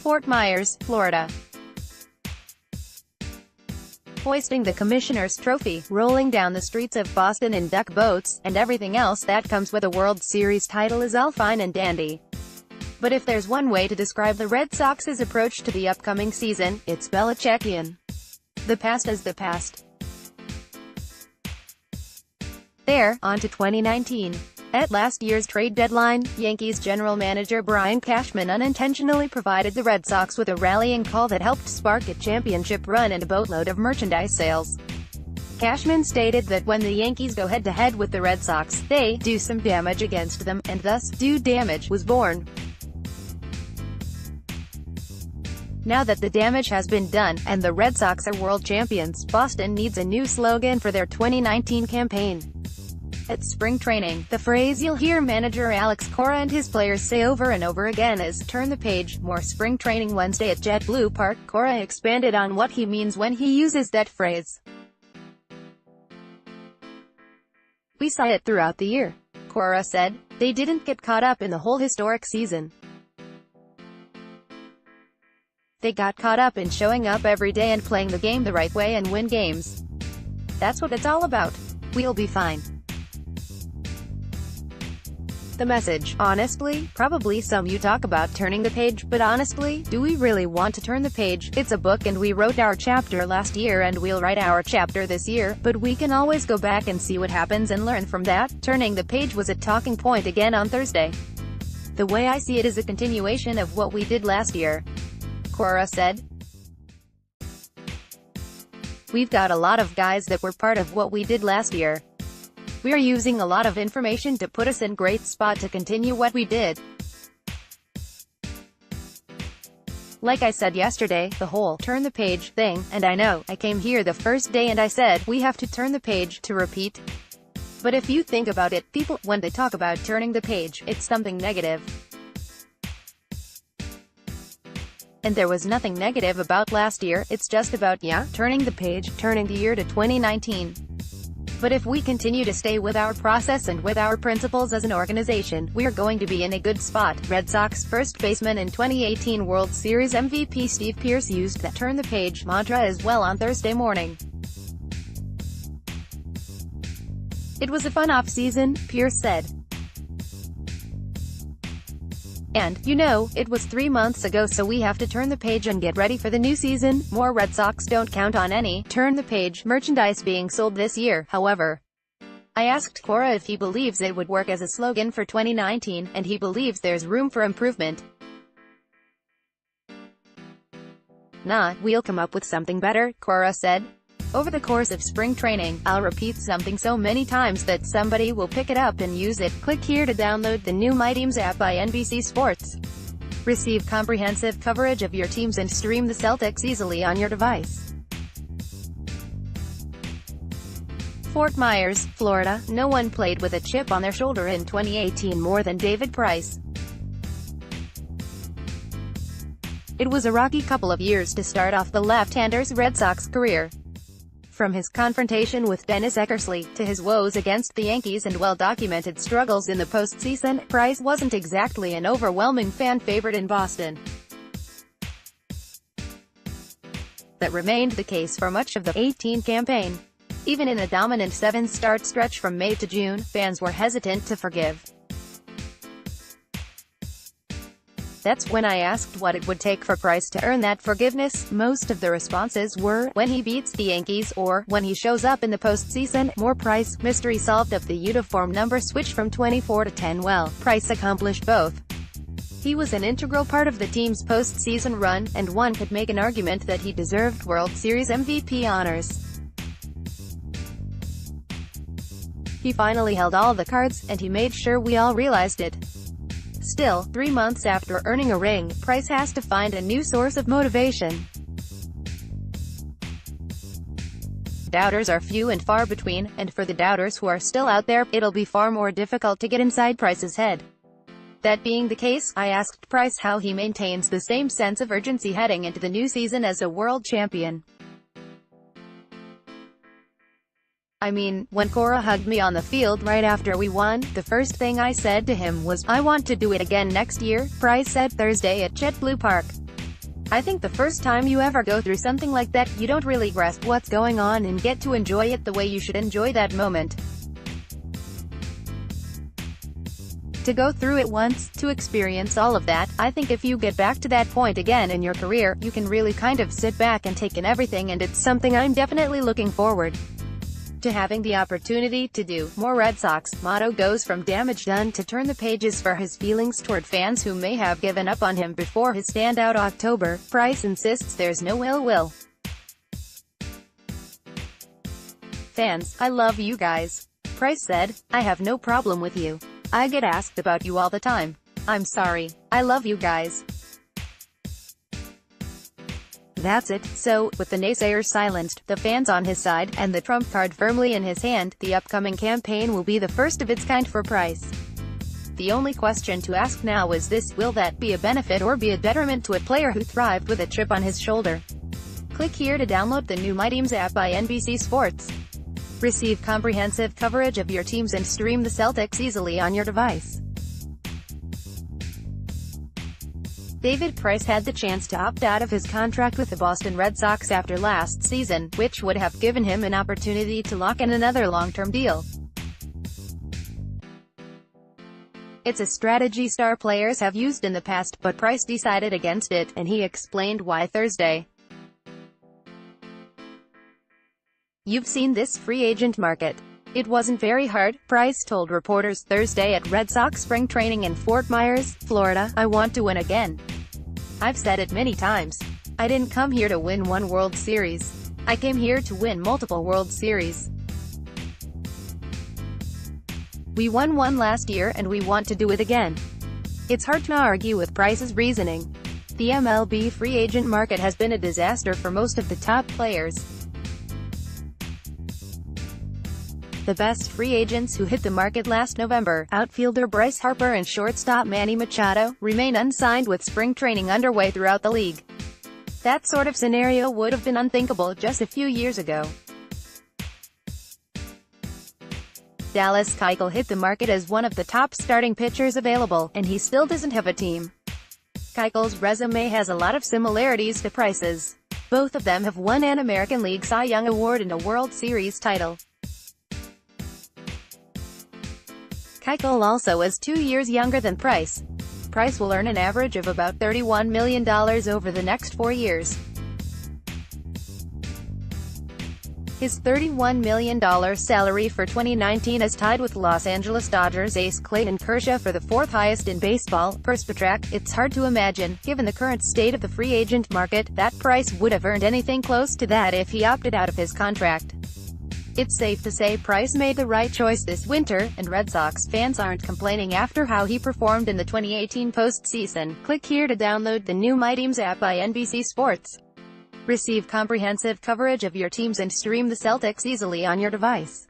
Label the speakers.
Speaker 1: Fort Myers, Florida. Hoisting the Commissioner's Trophy, rolling down the streets of Boston in duck boats, and everything else that comes with a World Series title is all fine and dandy. But if there's one way to describe the Red Sox's approach to the upcoming season, it's Belichickian. The past is the past. On to 2019. At last year's trade deadline, Yankees general manager Brian Cashman unintentionally provided the Red Sox with a rallying call that helped spark a championship run and a boatload of merchandise sales. Cashman stated that when the Yankees go head-to-head with the Red Sox, they do some damage against them, and thus, "Do Damage" was born. Now that the damage has been done, and the Red Sox are world champions, Boston needs a new slogan for their 2019 campaign. At spring training, the phrase you'll hear manager Alex Cora and his players say over and over again is, "Turn the page." More spring training Wednesday at JetBlue Park, Cora expanded on what he means when he uses that phrase. "We saw it throughout the year," Cora said. "They didn't get caught up in the whole historic season. They got caught up in showing up every day and playing the game the right way and win games. That's what it's all about. We'll be fine." The message, honestly, probably some you talk about turning the page, but honestly, do we really want to turn the page? It's a book and we wrote our chapter last year and we'll write our chapter this year, but we can always go back and see what happens and learn from that. Turning the page was a talking point again on Thursday. "The way I see it is a continuation of what we did last year," Cora said. "We've got a lot of guys that were part of what we did last year. We're using a lot of information to put us in great spot to continue what we did. Like I said yesterday, the whole turn the page thing, and I know, I came here the first day and I said, we have to turn the page, to repeat. But if you think about it, people, when they talk about turning the page, it's something negative. And there was nothing negative about last year, it's just about, turning the page, turning the year to 2019. But if we continue to stay with our process and with our principles as an organization, we're going to be in a good spot." Red Sox first baseman and 2018 World Series MVP Steve Pearce used that turn the page mantra as well on Thursday morning. "It was a fun off-season," Pearce said. "And, it was 3 months ago, so we have to turn the page and get ready for the new season." More Red Sox don't count on any turn the page merchandise being sold this year, however. I asked Cora if he believes it would work as a slogan for 2019, and he believes there's room for improvement. "Nah, we'll come up with something better," Cora said. "Over the course of spring training, I'll repeat something so many times that somebody will pick it up and use it." Click here to download the new My Teams app by NBC Sports. Receive comprehensive coverage of your teams and stream the Celtics easily on your device. Fort Myers, Florida. No one played with a chip on their shoulder in 2018 more than David Price. It was a rocky couple of years to start off the left-hander's Red Sox career. From his confrontation with Dennis Eckersley, to his woes against the Yankees and well-documented struggles in the postseason, Price wasn't exactly an overwhelming fan favorite in Boston. That remained the case for much of the 18 campaign. Even in a dominant 7-start stretch from May to June, fans were hesitant to forgive. That's when I asked what it would take for Price to earn that forgiveness. Most of the responses were, when he beats the Yankees, or when he shows up in the postseason. More Price, mystery solved of the uniform number switch from 24 to 10. Well, Price accomplished both. He was an integral part of the team's postseason run, and one could make an argument that he deserved World Series MVP honors. He finally held all the cards, and he made sure we all realized it. Still, 3 months after earning a ring, Price has to find a new source of motivation. Doubters are few and far between, and for the doubters who are still out there, it'll be far more difficult to get inside Price's head. That being the case, I asked Price how he maintains the same sense of urgency heading into the new season as a world champion. I mean, when Cora hugged me on the field right after we won, the first thing I said to him was, "I want to do it again next year," Price said Thursday at JetBlue Park. I think the first time you ever go through something like that, you don't really grasp what's going on and get to enjoy it the way you should enjoy that moment. To go through it once, to experience all of that, I think if you get back to that point again in your career, you can really kind of sit back and take in everything, and it's something I'm definitely looking forward to having the opportunity to do. More Red Sox. Motto goes from damage done to turn the pages for his feelings toward fans who may have given up on him before his standout October. Price insists there's no ill will. Fans, I love you guys. Price said, I have no problem with you. I get asked about you all the time. I'm sorry. I love you guys. That's it. So, with the naysayers silenced, the fans on his side, and the trump card firmly in his hand, the upcoming campaign will be the first of its kind for Price. The only question to ask now is this: will that be a benefit or be a detriment to a player who thrived with a chip on his shoulder? Click here to download the new My Teams app by NBC Sports. Receive comprehensive coverage of your teams and stream the Celtics easily on your device. David Price had the chance to opt out of his contract with the Boston Red Sox after last season, which would have given him an opportunity to lock in another long-term deal. It's a strategy star players have used in the past, but Price decided against it, and he explained why Thursday. You've seen this free agent market. It wasn't very hard, Price told reporters Thursday at Red Sox spring training in Fort Myers, Florida. I want to win again. I've said it many times. I didn't come here to win one World Series. I came here to win multiple World Series. We won one last year and we want to do it again. It's hard to argue with Price's reasoning. The MLB free agent market has been a disaster for most of the top players. The best free agents who hit the market last November, outfielder Bryce Harper and shortstop Manny Machado, remain unsigned with spring training underway throughout the league. That sort of scenario would have been unthinkable just a few years ago. Dallas Keuchel hit the market as one of the top starting pitchers available, and he still doesn't have a team. Keuchel's resume has a lot of similarities to Price's. Both of them have won an American League Cy Young Award and a World Series title. Keuchel also is 2 years younger than Price. Price will earn an average of about $31 million over the next 4 years. His $31 million salary for 2019 is tied with Los Angeles Dodgers ace Clayton Kershaw for the fourth highest in baseball, per Spotrac. It's hard to imagine, given the current state of the free agent market, that Price would have earned anything close to that if he opted out of his contract. It's safe to say Price made the right choice this winter, and Red Sox fans aren't complaining after how he performed in the 2018 postseason. Click here to download the new My Teams app by NBC Sports. Receive comprehensive coverage of your teams and stream the Celtics easily on your device.